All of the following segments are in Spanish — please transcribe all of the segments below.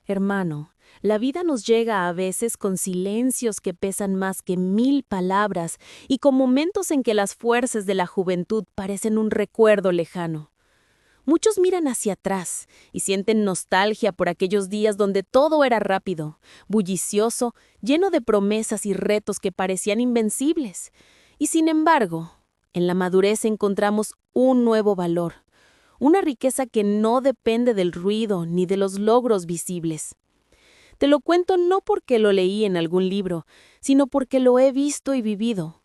Hermano, la vida nos llega a veces con silencios que pesan más que 1000 palabras y con momentos en que las fuerzas de la juventud parecen un recuerdo lejano. Muchos miran hacia atrás y sienten nostalgia por aquellos días donde todo era rápido, bullicioso, lleno de promesas y retos que parecían invencibles. Y sin embargo, en la madurez encontramos un nuevo valor, una riqueza que no depende del ruido ni de los logros visibles. Te lo cuento no porque lo leí en algún libro, sino porque lo he visto y vivido.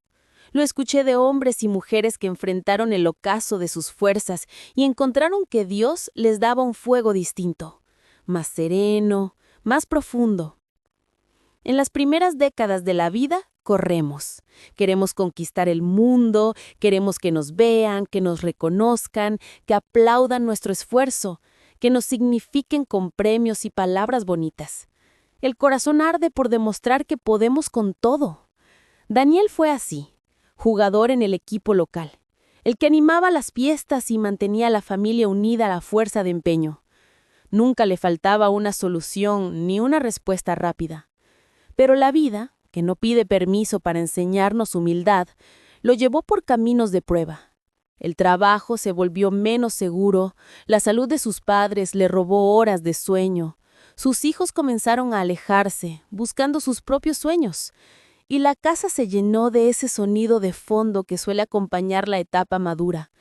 Lo escuché de hombres y mujeres que enfrentaron el ocaso de sus fuerzas y encontraron que Dios les daba un fuego distinto, más sereno, más profundo. En las primeras décadas de la vida, corremos. Queremos conquistar el mundo, queremos que nos vean, que nos reconozcan, que aplaudan nuestro esfuerzo, que nos signifiquen con premios y palabras bonitas. El corazón arde por demostrar que podemos con todo. Daniel fue así, jugador en el equipo local, el que animaba las fiestas y mantenía a la familia unida a la fuerza de empeño. Nunca le faltaba una solución ni una respuesta rápida. Pero la vida, que no pide permiso para enseñarnos humildad, lo llevó por caminos de prueba. El trabajo se volvió menos seguro, la salud de sus padres le robó horas de sueño, sus hijos comenzaron a alejarse, buscando sus propios sueños, y la casa se llenó de ese sonido de fondo que suele acompañar la etapa madura.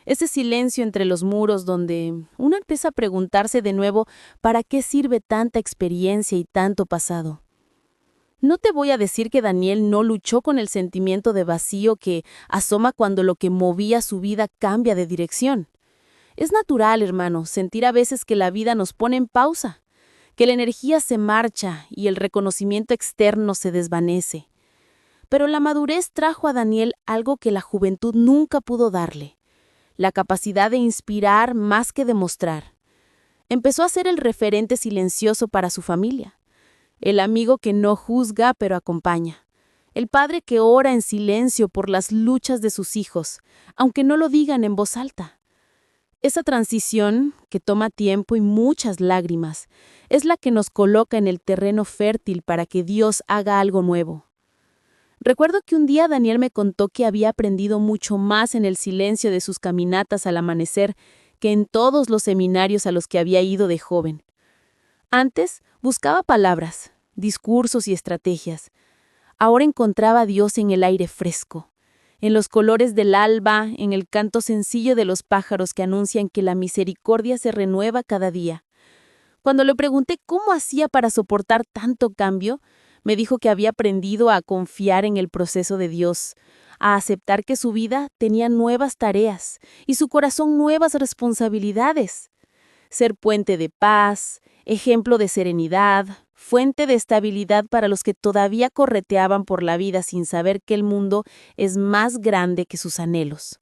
Ese silencio entre los muros donde uno empieza a preguntarse de nuevo ¿para qué sirve tanta experiencia y tanto pasado? No te voy a decir que Daniel no luchó con el sentimiento de vacío que asoma cuando lo que movía su vida cambia de dirección. Es natural, hermano, sentir a veces que la vida nos pone en pausa, que la energía se marcha y el reconocimiento externo se desvanece. Pero la madurez trajo a Daniel algo que la juventud nunca pudo darle, la capacidad de inspirar más que demostrar. Empezó a ser el referente silencioso para su familia, el amigo que no juzga pero acompaña, el padre que ora en silencio por las luchas de sus hijos, aunque no lo digan en voz alta. Esa transición, que toma tiempo y muchas lágrimas, es la que nos coloca en el terreno fértil para que Dios haga algo nuevo. Recuerdo que un día Daniel me contó que había aprendido mucho más en el silencio de sus caminatas al amanecer que en todos los seminarios a los que había ido de joven. Antes buscaba palabras, discursos y estrategias. Ahora encontraba a Dios en el aire fresco, en los colores del alba, en el canto sencillo de los pájaros que anuncian que la misericordia se renueva cada día. Cuando le pregunté cómo hacía para soportar tanto cambio, me dijo que había aprendido a confiar en el proceso de Dios, a aceptar que su vida tenía nuevas tareas y su corazón nuevas responsabilidades. Ser puente de paz, ejemplo de serenidad, fuente de estabilidad para los que todavía correteaban por la vida sin saber que el mundo es más grande que sus anhelos.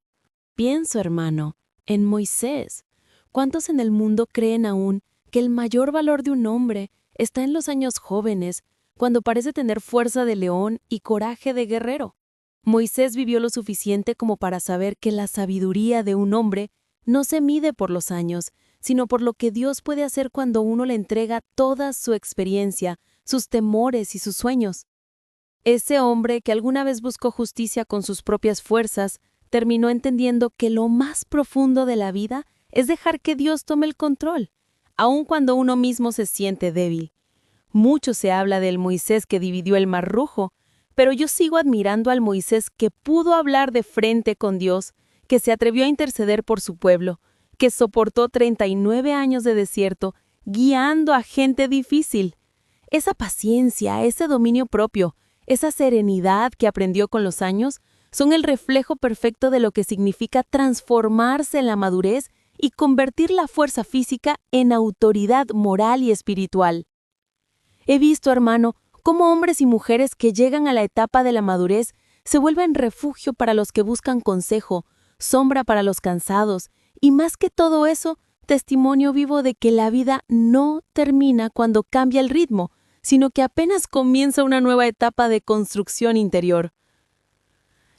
Pienso, hermano, en Moisés. ¿Cuántos en el mundo creen aún que el mayor valor de un hombre está en los años jóvenes, cuando parece tener fuerza de león y coraje de guerrero? Moisés vivió lo suficiente como para saber que la sabiduría de un hombre no se mide por los años, sino por lo que Dios puede hacer cuando uno le entrega toda su experiencia, sus temores y sus sueños. Ese hombre que alguna vez buscó justicia con sus propias fuerzas, terminó entendiendo que lo más profundo de la vida es dejar que Dios tome el control, aun cuando uno mismo se siente débil. Mucho se habla del Moisés que dividió el Mar Rojo, pero yo sigo admirando al Moisés que pudo hablar de frente con Dios, que se atrevió a interceder por su pueblo, que soportó 39 años de desierto, guiando a gente difícil. Esa paciencia, ese dominio propio, esa serenidad que aprendió con los años, son el reflejo perfecto de lo que significa transformarse en la madurez y convertir la fuerza física en autoridad moral y espiritual. He visto, hermano, cómo hombres y mujeres que llegan a la etapa de la madurez se vuelven refugio para los que buscan consejo, sombra para los cansados, y más que todo eso, testimonio vivo de que la vida no termina cuando cambia el ritmo, sino que apenas comienza una nueva etapa de construcción interior.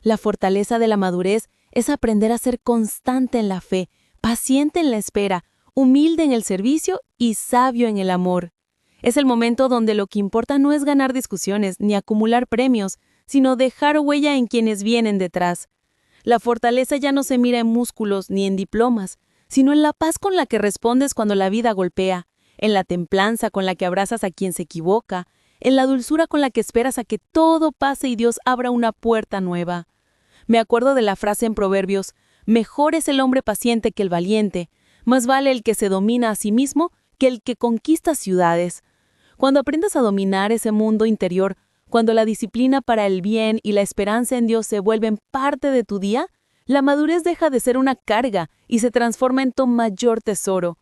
La fortaleza de la madurez es aprender a ser constante en la fe, paciente en la espera, humilde en el servicio y sabio en el amor. Es el momento donde lo que importa no es ganar discusiones ni acumular premios, sino dejar huella en quienes vienen detrás. La fortaleza ya no se mira en músculos ni en diplomas, sino en la paz con la que respondes cuando la vida golpea, en la templanza con la que abrazas a quien se equivoca, en la dulzura con la que esperas a que todo pase y Dios abra una puerta nueva. Me acuerdo de la frase en Proverbios: mejor es el hombre paciente que el valiente, más vale el que se domina a sí mismo que el que conquista ciudades. Cuando aprendas a dominar ese mundo interior, cuando la disciplina para el bien y la esperanza en Dios se vuelven parte de tu día, la madurez deja de ser una carga y se transforma en tu mayor tesoro.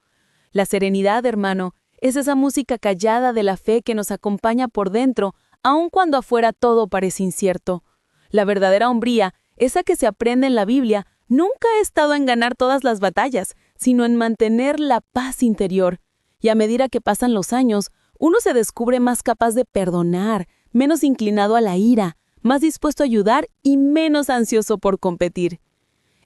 La serenidad, hermano, es esa música callada de la fe que nos acompaña por dentro, aun cuando afuera todo parece incierto. La verdadera hombría, esa que se aprende en la Biblia, nunca ha estado en ganar todas las batallas, sino en mantener la paz interior. Y a medida que pasan los años, uno se descubre más capaz de perdonar, menos inclinado a la ira, más dispuesto a ayudar y menos ansioso por competir.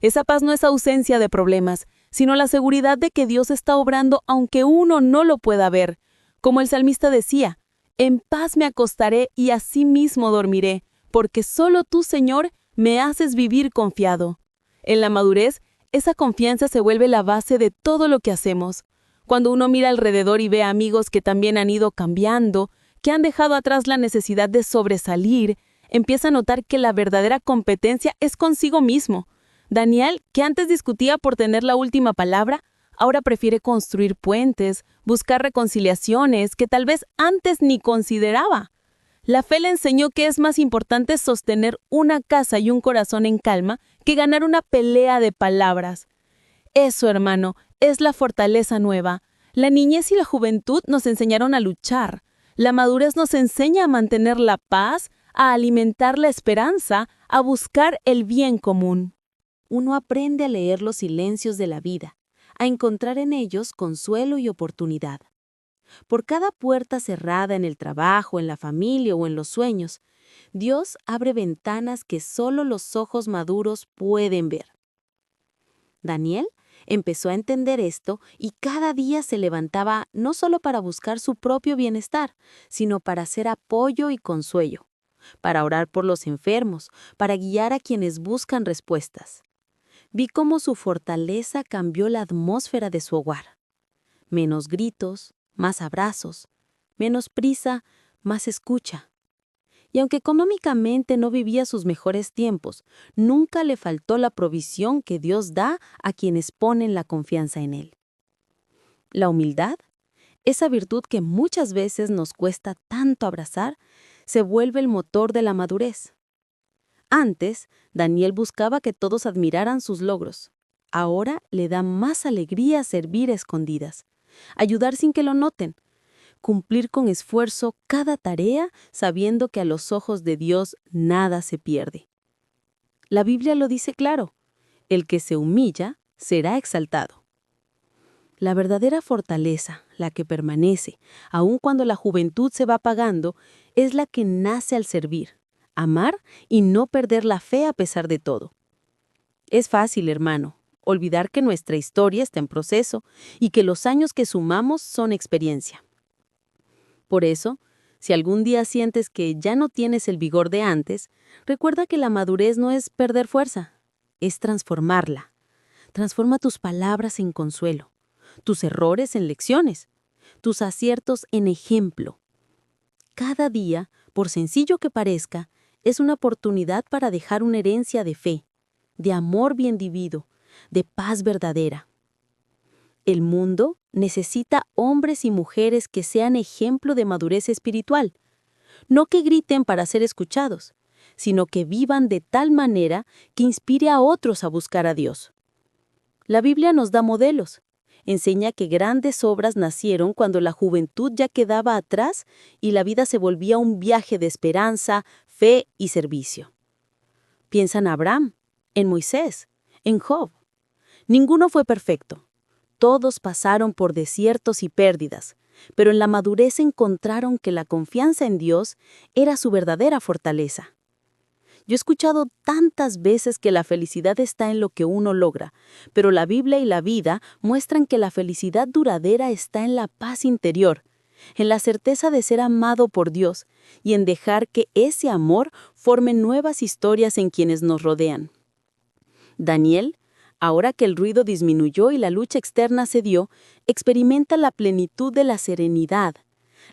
Esa paz no es ausencia de problemas, sino la seguridad de que Dios está obrando aunque uno no lo pueda ver. Como el salmista decía: en paz me acostaré y asimismo dormiré, porque solo tú, Señor, me haces vivir confiado. En la madurez, esa confianza se vuelve la base de todo lo que hacemos. Cuando uno mira alrededor y ve a amigos que también han ido cambiando, que han dejado atrás la necesidad de sobresalir, empieza a notar que la verdadera competencia es consigo mismo. Daniel, que antes discutía por tener la última palabra, ahora prefiere construir puentes, buscar reconciliaciones que tal vez antes ni consideraba. La fe le enseñó que es más importante sostener una casa y un corazón en calma que ganar una pelea de palabras. Eso, hermano, es la fortaleza nueva. La niñez y la juventud nos enseñaron a luchar. La madurez nos enseña a mantener la paz, a alimentar la esperanza, a buscar el bien común. Uno aprende a leer los silencios de la vida, a encontrar en ellos consuelo y oportunidad. Por cada puerta cerrada en el trabajo, en la familia o en los sueños, Dios abre ventanas que solo los ojos maduros pueden ver. Daniel empezó a entender esto y cada día se levantaba no solo para buscar su propio bienestar, sino para ser apoyo y consuelo, para orar por los enfermos, para guiar a quienes buscan respuestas. Vi cómo su fortaleza cambió la atmósfera de su hogar. Menos gritos, más abrazos, menos prisa, más escucha. Y aunque económicamente no vivía sus mejores tiempos, nunca le faltó la provisión que Dios da a quienes ponen la confianza en Él. La humildad, esa virtud que muchas veces nos cuesta tanto abrazar, se vuelve el motor de la madurez. Antes, Daniel buscaba que todos admiraran sus logros. Ahora le da más alegría servir a escondidas, ayudar sin que lo noten, cumplir con esfuerzo cada tarea sabiendo que a los ojos de Dios nada se pierde. La Biblia lo dice claro: el que se humilla será exaltado. La verdadera fortaleza, la que permanece, aun cuando la juventud se va apagando, es la que nace al servir, amar y no perder la fe a pesar de todo. Es fácil, hermano, olvidar que nuestra historia está en proceso y que los años que sumamos son experiencia. Por eso, si algún día sientes que ya no tienes el vigor de antes, recuerda que la madurez no es perder fuerza, es transformarla. Transforma tus palabras en consuelo, tus errores en lecciones, tus aciertos en ejemplo. Cada día, por sencillo que parezca, es una oportunidad para dejar una herencia de fe, de amor bien vivido, de paz verdadera. El mundo necesita hombres y mujeres que sean ejemplo de madurez espiritual, no que griten para ser escuchados, sino que vivan de tal manera que inspire a otros a buscar a Dios. La Biblia nos da modelos, enseña que grandes obras nacieron cuando la juventud ya quedaba atrás y la vida se volvía un viaje de esperanza, fe y servicio. Piensa en Abraham, en Moisés, en Job. Ninguno fue perfecto. Todos pasaron por desiertos y pérdidas, pero en la madurez encontraron que la confianza en Dios era su verdadera fortaleza. Yo he escuchado tantas veces que la felicidad está en lo que uno logra, pero la Biblia y la vida muestran que la felicidad duradera está en la paz interior, en la certeza de ser amado por Dios y en dejar que ese amor forme nuevas historias en quienes nos rodean. Daniel, ahora que el ruido disminuyó y la lucha externa cedió, experimenta la plenitud de la serenidad,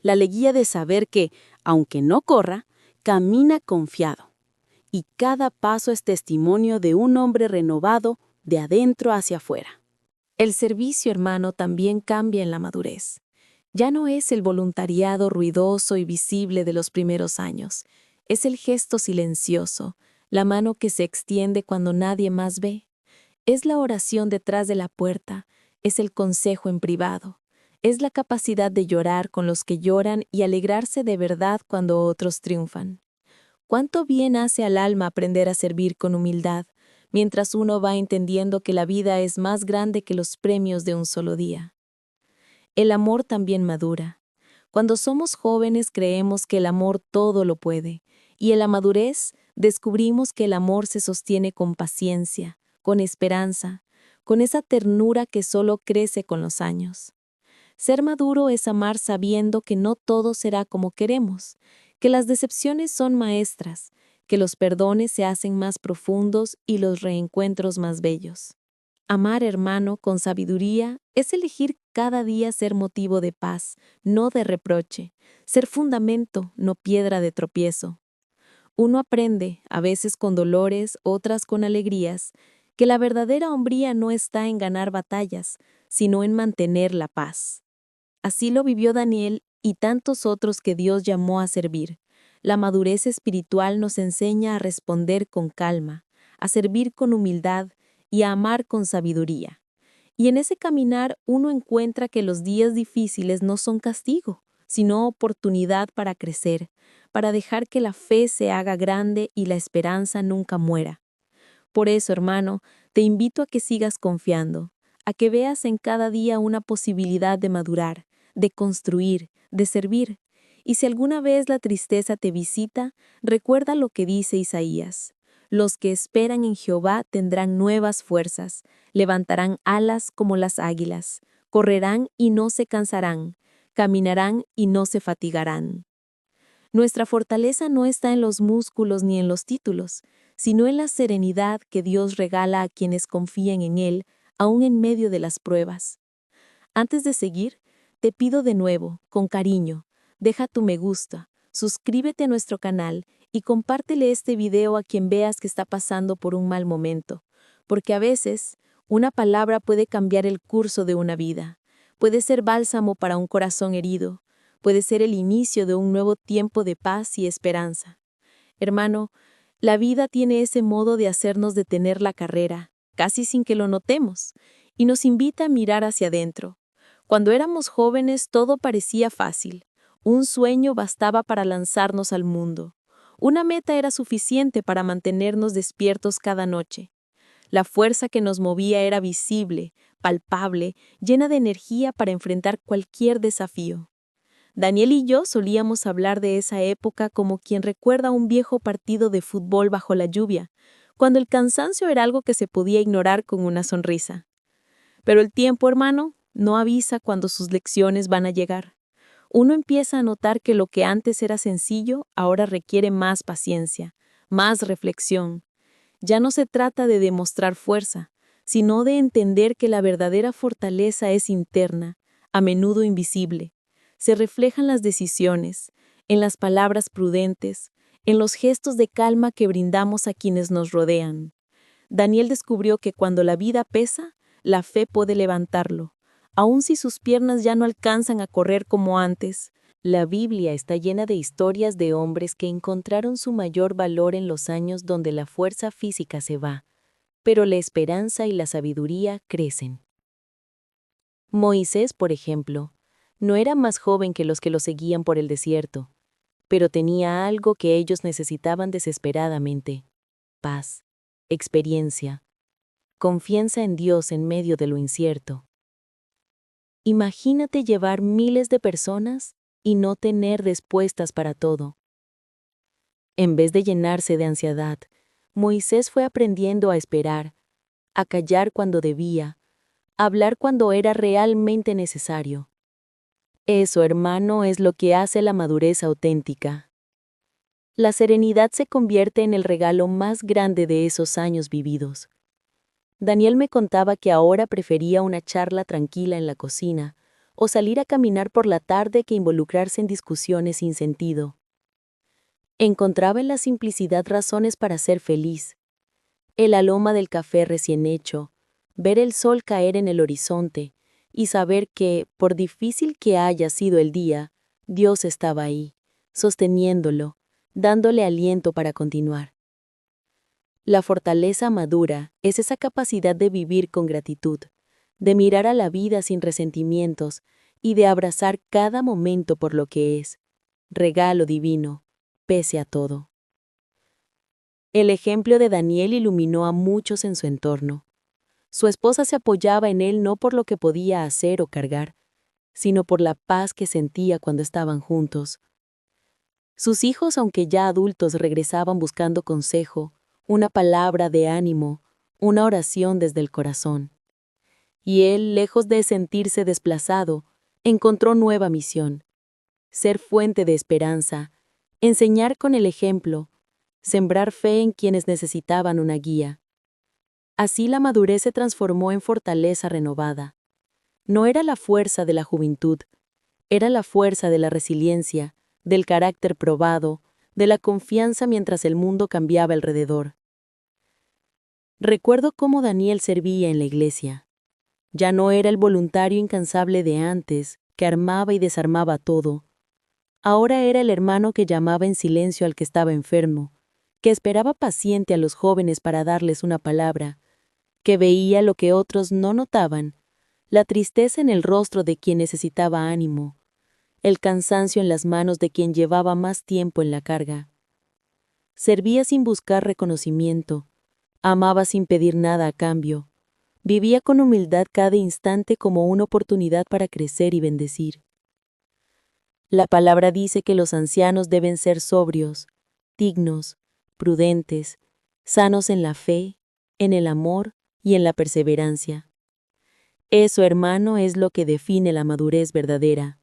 la alegría de saber que, aunque no corra, camina confiado. Y cada paso es testimonio de un hombre renovado de adentro hacia afuera. El servicio, hermano, también cambia en la madurez. Ya no es el voluntariado ruidoso y visible de los primeros años. Es el gesto silencioso, la mano que se extiende cuando nadie más ve. Es la oración detrás de la puerta, es el consejo en privado. Es la capacidad de llorar con los que lloran y alegrarse de verdad cuando otros triunfan. ¿Cuánto bien hace al alma aprender a servir con humildad, mientras uno va entendiendo que la vida es más grande que los premios de un solo día? El amor también madura. Cuando somos jóvenes creemos que el amor todo lo puede, y en la madurez descubrimos que el amor se sostiene con paciencia, con esperanza, con esa ternura que solo crece con los años. Ser maduro es amar sabiendo que no todo será como queremos, que las decepciones son maestras, que los perdones se hacen más profundos y los reencuentros más bellos. Amar, hermano, con sabiduría es elegir cada día ser motivo de paz, no de reproche, ser fundamento, no piedra de tropiezo. Uno aprende, a veces con dolores, otras con alegrías, que la verdadera hombría no está en ganar batallas, sino en mantener la paz. Así lo vivió Daniel y tantos otros que Dios llamó a servir. La madurez espiritual nos enseña a responder con calma, a servir con humildad y a amar con sabiduría. Y en ese caminar uno encuentra que los días difíciles no son castigo, sino oportunidad para crecer, para dejar que la fe se haga grande y la esperanza nunca muera. Por eso, hermano, te invito a que sigas confiando, a que veas en cada día una posibilidad de madurar, de construir, de servir. Y si alguna vez la tristeza te visita, recuerda lo que dice Isaías. Los que esperan en Jehová tendrán nuevas fuerzas, levantarán alas como las águilas, correrán y no se cansarán, caminarán y no se fatigarán. Nuestra fortaleza no está en los músculos ni en los títulos, sino en la serenidad que Dios regala a quienes confían en Él, aún en medio de las pruebas. Antes de seguir, te pido de nuevo, con cariño, deja tu me gusta, suscríbete a nuestro canal y compártele este video a quien veas que está pasando por un mal momento, porque a veces una palabra puede cambiar el curso de una vida, puede ser bálsamo para un corazón herido, puede ser el inicio de un nuevo tiempo de paz y esperanza. Hermano, la vida tiene ese modo de hacernos detener la carrera, casi sin que lo notemos, y nos invita a mirar hacia adentro. Cuando éramos jóvenes todo parecía fácil. Un sueño bastaba para lanzarnos al mundo. Una meta era suficiente para mantenernos despiertos cada noche. La fuerza que nos movía era visible, palpable, llena de energía para enfrentar cualquier desafío. Daniel y yo solíamos hablar de esa época como quien recuerda un viejo partido de fútbol bajo la lluvia, cuando el cansancio era algo que se podía ignorar con una sonrisa. Pero el tiempo, hermano, no avisa cuando sus lecciones van a llegar. Uno empieza a notar que lo que antes era sencillo ahora requiere más paciencia, más reflexión. Ya no se trata de demostrar fuerza, sino de entender que la verdadera fortaleza es interna, a menudo invisible. Se refleja en las decisiones, en las palabras prudentes, en los gestos de calma que brindamos a quienes nos rodean. Daniel descubrió que cuando la vida pesa, la fe puede levantarlo, aun si sus piernas ya no alcanzan a correr como antes. La Biblia está llena de historias de hombres que encontraron su mayor valor en los años donde la fuerza física se va, pero la esperanza y la sabiduría crecen. Moisés, por ejemplo, no era más joven que los que lo seguían por el desierto, pero tenía algo que ellos necesitaban desesperadamente: paz, experiencia, confianza en Dios en medio de lo incierto. Imagínate llevar miles de personas y no tener respuestas para todo. En vez de llenarse de ansiedad, Moisés fue aprendiendo a esperar, a callar cuando debía, a hablar cuando era realmente necesario. Eso, hermano, es lo que hace la madurez auténtica. La serenidad se convierte en el regalo más grande de esos años vividos. Daniel me contaba que ahora prefería una charla tranquila en la cocina o salir a caminar por la tarde que involucrarse en discusiones sin sentido. Encontraba en la simplicidad razones para ser feliz. El aroma del café recién hecho, ver el sol caer en el horizonte y saber que, por difícil que haya sido el día, Dios estaba ahí, sosteniéndolo, dándole aliento para continuar. La fortaleza madura es esa capacidad de vivir con gratitud, de mirar a la vida sin resentimientos y de abrazar cada momento por lo que es, regalo divino, pese a todo. El ejemplo de Daniel iluminó a muchos en su entorno. Su esposa se apoyaba en él no por lo que podía hacer o cargar, sino por la paz que sentía cuando estaban juntos. Sus hijos, aunque ya adultos, regresaban buscando consejo, una palabra de ánimo, una oración desde el corazón. Y él, lejos de sentirse desplazado, encontró nueva misión: ser fuente de esperanza, enseñar con el ejemplo, sembrar fe en quienes necesitaban una guía. Así la madurez se transformó en fortaleza renovada. No era la fuerza de la juventud, era la fuerza de la resiliencia, del carácter probado, de la confianza mientras el mundo cambiaba alrededor. Recuerdo cómo Daniel servía en la iglesia. Ya no era el voluntario incansable de antes, que armaba y desarmaba todo. Ahora era el hermano que llamaba en silencio al que estaba enfermo, que esperaba paciente a los jóvenes para darles una palabra, que veía lo que otros no notaban, la tristeza en el rostro de quien necesitaba ánimo, el cansancio en las manos de quien llevaba más tiempo en la carga. Servía sin buscar reconocimiento, amaba sin pedir nada a cambio, vivía con humildad cada instante como una oportunidad para crecer y bendecir. La palabra dice que los ancianos deben ser sobrios, dignos, prudentes, sanos en la fe, en el amor y en la perseverancia. Eso, hermano, es lo que define la madurez verdadera.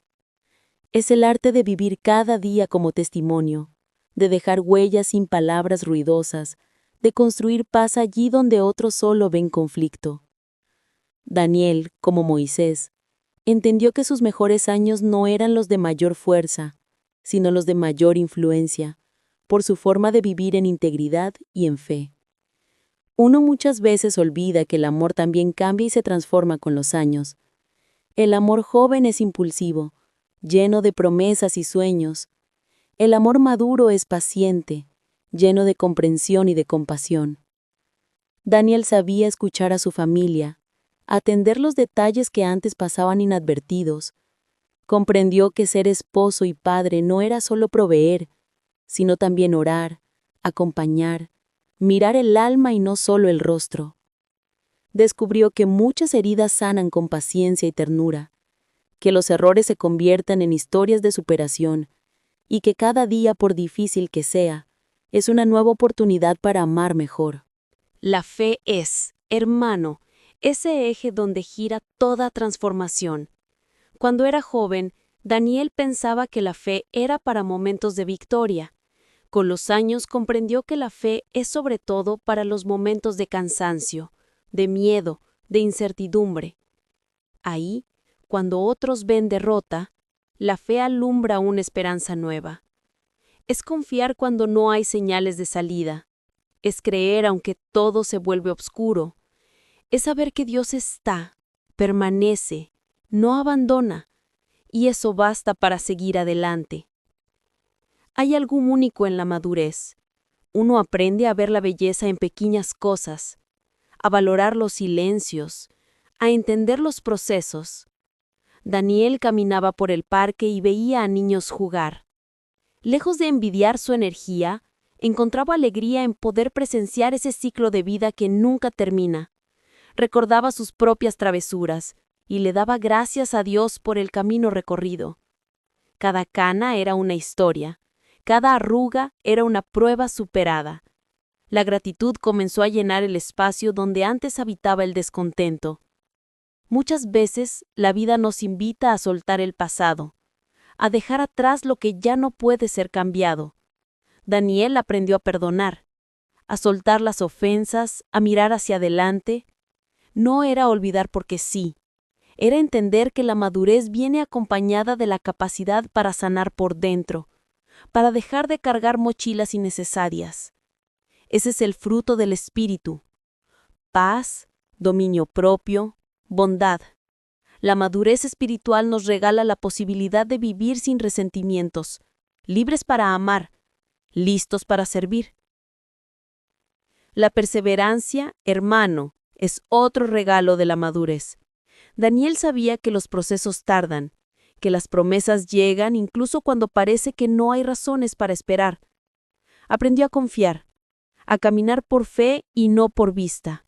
Es el arte de vivir cada día como testimonio, de dejar huellas sin palabras ruidosas, de construir paz allí donde otros solo ven conflicto. Daniel, como Moisés, entendió que sus mejores años no eran los de mayor fuerza, sino los de mayor influencia, por su forma de vivir en integridad y en fe. Uno muchas veces olvida que el amor también cambia y se transforma con los años. El amor joven es impulsivo, lleno de promesas y sueños. El amor maduro es paciente, lleno de comprensión y de compasión. Daniel sabía escuchar a su familia, atender los detalles que antes pasaban inadvertidos. Comprendió que ser esposo y padre no era solo proveer, sino también orar, acompañar, mirar el alma y no solo el rostro. Descubrió que muchas heridas sanan con paciencia y ternura, que los errores se conviertan en historias de superación y que cada día, por difícil que sea, es una nueva oportunidad para amar mejor. La fe es, hermano, ese eje donde gira toda transformación. Cuando era joven, Daniel pensaba que la fe era para momentos de victoria. Con los años comprendió que la fe es sobre todo para los momentos de cansancio, de miedo, de incertidumbre. Ahí, cuando otros ven derrota, la fe alumbra una esperanza nueva. Es confiar cuando no hay señales de salida. Es creer aunque todo se vuelve oscuro. Es saber que Dios está, permanece, no abandona, y eso basta para seguir adelante. Hay algo único en la madurez. Uno aprende a ver la belleza en pequeñas cosas, a valorar los silencios, a entender los procesos. Daniel caminaba por el parque y veía a niños jugar. Lejos de envidiar su energía, encontraba alegría en poder presenciar ese ciclo de vida que nunca termina. Recordaba sus propias travesuras y le daba gracias a Dios por el camino recorrido. Cada cana era una historia, cada arruga era una prueba superada. La gratitud comenzó a llenar el espacio donde antes habitaba el descontento. Muchas veces la vida nos invita a soltar el pasado, a dejar atrás lo que ya no puede ser cambiado. Daniel aprendió a perdonar, a soltar las ofensas, a mirar hacia adelante. No era olvidar porque sí, era entender que la madurez viene acompañada de la capacidad para sanar por dentro, para dejar de cargar mochilas innecesarias. Ese es el fruto del espíritu: paz, dominio propio, bondad. La madurez espiritual nos regala la posibilidad de vivir sin resentimientos, libres para amar, listos para servir. La perseverancia, hermano, es otro regalo de la madurez. Daniel sabía que los procesos tardan, que las promesas llegan incluso cuando parece que no hay razones para esperar. Aprendió a confiar, a caminar por fe y no por vista.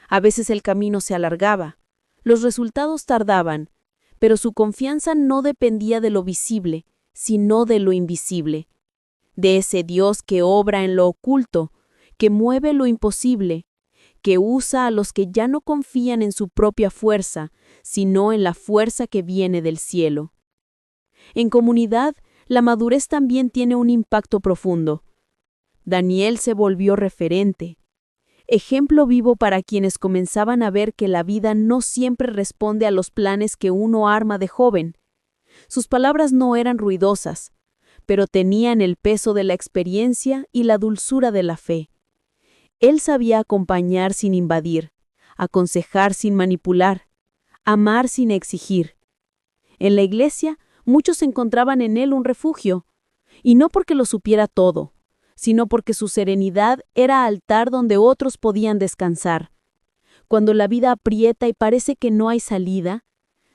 A veces el camino se alargaba, los resultados tardaban, pero su confianza no dependía de lo visible, sino de lo invisible, de ese Dios que obra en lo oculto, que mueve lo imposible, que usa a los que ya no confían en su propia fuerza, sino en la fuerza que viene del cielo. En comunidad, la madurez también tiene un impacto profundo. Daniel se volvió referente, ejemplo vivo para quienes comenzaban a ver que la vida no siempre responde a los planes que uno arma de joven. Sus palabras no eran ruidosas, pero tenían el peso de la experiencia y la dulzura de la fe. Él sabía acompañar sin invadir, aconsejar sin manipular, amar sin exigir. En la iglesia, muchos encontraban en él un refugio, y no porque lo supiera todo, sino porque su serenidad era altar donde otros podían descansar. Cuando la vida aprieta y parece que no hay salida,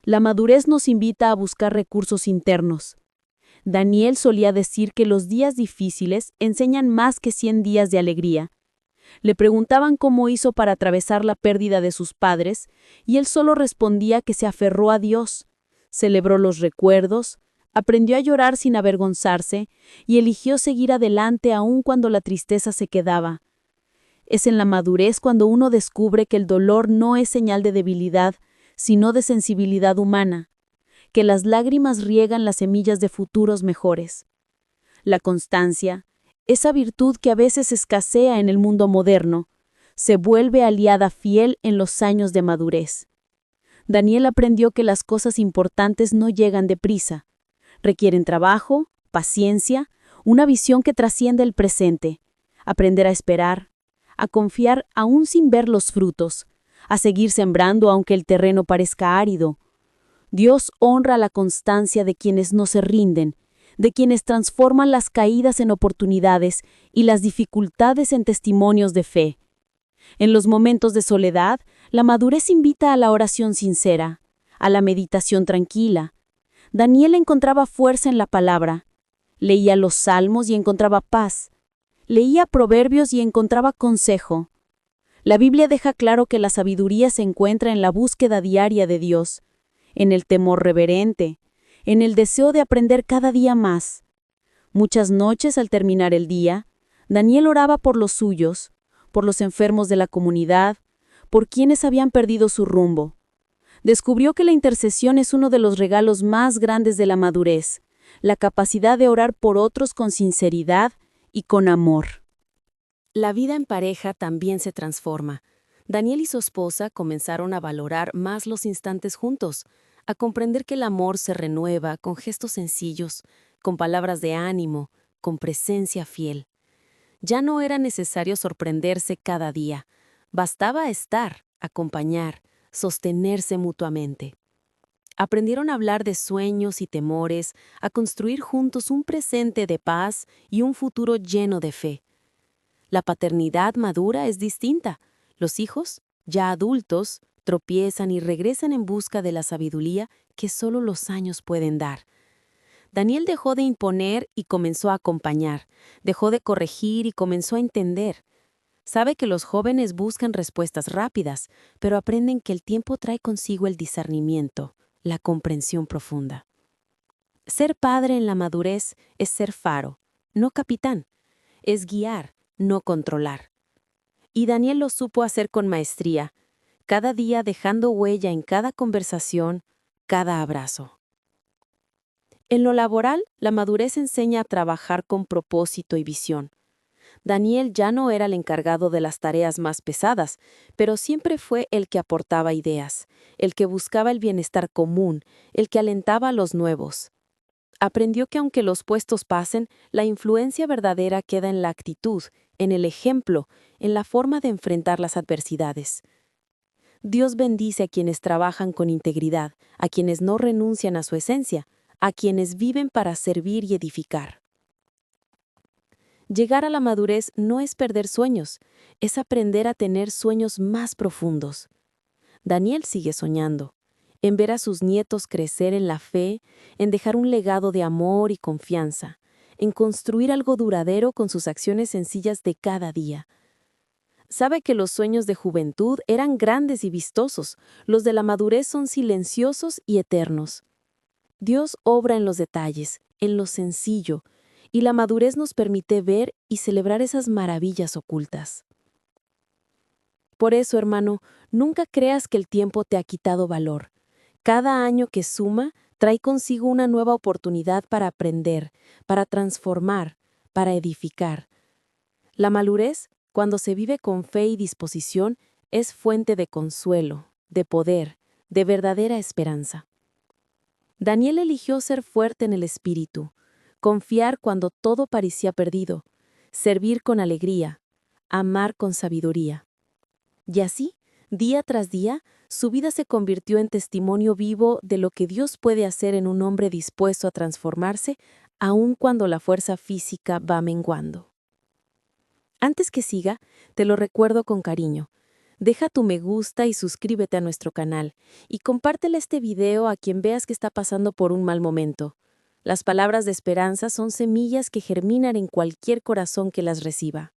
la madurez nos invita a buscar recursos internos. Daniel solía decir que los días difíciles enseñan más que 100 días de alegría. Le preguntaban cómo hizo para atravesar la pérdida de sus padres, y él solo respondía que se aferró a Dios, celebró los recuerdos, aprendió a llorar sin avergonzarse y eligió seguir adelante aun cuando la tristeza se quedaba. Es en la madurez cuando uno descubre que el dolor no es señal de debilidad, sino de sensibilidad humana, que las lágrimas riegan las semillas de futuros mejores. La constancia, esa virtud que a veces escasea en el mundo moderno, se vuelve aliada fiel en los años de madurez. Daniel aprendió que las cosas importantes no llegan deprisa. Requieren trabajo, paciencia, una visión que trasciende el presente, aprender a esperar, a confiar aún sin ver los frutos, a seguir sembrando aunque el terreno parezca árido. Dios honra la constancia de quienes no se rinden, de quienes transforman las caídas en oportunidades y las dificultades en testimonios de fe. En los momentos de soledad, la madurez invita a la oración sincera, a la meditación tranquila. Daniel encontraba fuerza en la palabra. Leía los salmos y encontraba paz. Leía proverbios y encontraba consejo. La Biblia deja claro que la sabiduría se encuentra en la búsqueda diaria de Dios, en el temor reverente, en el deseo de aprender cada día más. Muchas noches al terminar el día, Daniel oraba por los suyos, por los enfermos de la comunidad, por quienes habían perdido su rumbo. Descubrió que la intercesión es uno de los regalos más grandes de la madurez, la capacidad de orar por otros con sinceridad y con amor. La vida en pareja también se transforma. Daniel y su esposa comenzaron a valorar más los instantes juntos, a comprender que el amor se renueva con gestos sencillos, con palabras de ánimo, con presencia fiel. Ya no era necesario sorprenderse cada día, bastaba estar, acompañar, sostenerse mutuamente. Aprendieron a hablar de sueños y temores, a construir juntos un presente de paz y un futuro lleno de fe. La paternidad madura es distinta. Los hijos, ya adultos, tropiezan y regresan en busca de la sabiduría que solo los años pueden dar. Daniel dejó de imponer y comenzó a acompañar, dejó de corregir y comenzó a entender. Sabe que los jóvenes buscan respuestas rápidas, pero aprenden que el tiempo trae consigo el discernimiento, la comprensión profunda. Ser padre en la madurez es ser faro, no capitán. Es guiar, no controlar. Y Daniel lo supo hacer con maestría. cada día dejando huella en cada conversación, cada abrazo. En lo laboral, la madurez enseña a trabajar con propósito y visión. Daniel ya no era el encargado de las tareas más pesadas, pero siempre fue el que aportaba ideas, el que buscaba el bienestar común, el que alentaba a los nuevos. Aprendió que aunque los puestos pasen, la influencia verdadera queda en la actitud, en el ejemplo, en la forma de enfrentar las adversidades. Dios bendice a quienes trabajan con integridad, a quienes no renuncian a su esencia, a quienes viven para servir y edificar. Llegar a la madurez no es perder sueños, es aprender a tener sueños más profundos. Daniel sigue soñando, en ver a sus nietos crecer en la fe, en dejar un legado de amor y confianza, en construir algo duradero con sus acciones sencillas de cada día. Sabe que los sueños de juventud eran grandes y vistosos, los de la madurez son silenciosos y eternos. Dios obra en los detalles, en lo sencillo, y la madurez nos permite ver y celebrar esas maravillas ocultas. Por eso, hermano, nunca creas que el tiempo te ha quitado valor. Cada año que suma trae consigo una nueva oportunidad para aprender, para transformar, para edificar. La madurez, cuando se vive con fe y disposición, es fuente de consuelo, de poder, de verdadera esperanza. Daniel eligió ser fuerte en el espíritu, confiar cuando todo parecía perdido, servir con alegría, amar con sabiduría. Y así, día tras día, su vida se convirtió en testimonio vivo de lo que Dios puede hacer en un hombre dispuesto a transformarse, aun cuando la fuerza física va menguando. Antes que siga, te lo recuerdo con cariño. Deja tu me gusta y suscríbete a nuestro canal, y compártele este video a quien veas que está pasando por un mal momento. Las palabras de esperanza son semillas que germinan en cualquier corazón que las reciba.